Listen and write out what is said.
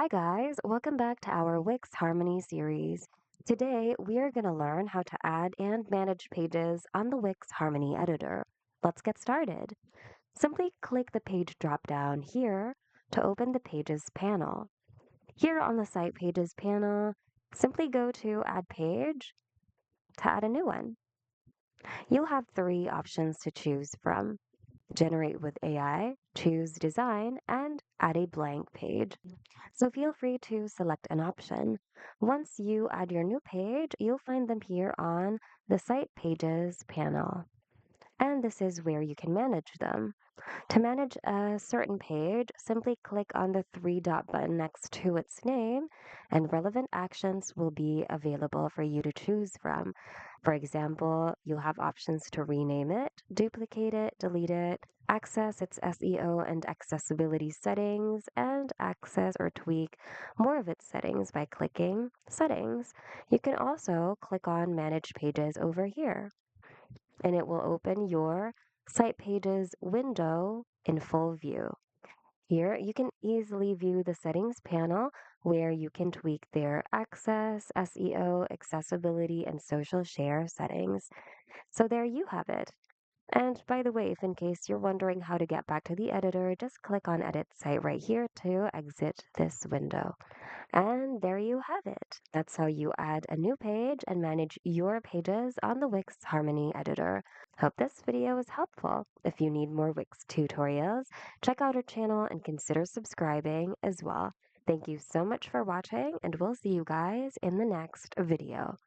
Hi guys, welcome back to our Wix Harmony series. Today we are going to learn how to add and manage pages on the Wix Harmony editor. Let's get started. Simply click the page drop-down here to open the Pages panel. Here on the Site Pages panel, simply go to Add Page to add a new one. You'll have three options to choose from. Generate with AI, choose design, and add a blank page. So feel free to select an option. Once you add your new page, you'll find them here on the Site Pages panel. And this is where you can manage them. To manage a certain page, simply click on the three dot button next to its name, and relevant actions will be available for you to choose from. For example, you'll have options to rename it, duplicate it, delete it, access its SEO and accessibility settings, and access or tweak more of its settings by clicking Settings. You can also click on Manage Pages over here and it will open your site pages window in full view. Here, you can easily view the settings panel where you can tweak their access, SEO, accessibility, and social share settings. So there you have it. And by the way, if in case you're wondering how to get back to the editor, just click on Edit Site right here to exit this window. And there you have it. That's how you add a new page and manage your pages on the Wix Harmony editor. Hope this video was helpful. If you need more Wix tutorials, check out our channel and consider subscribing as well. Thank you so much for watching, and we'll see you guys in the next video.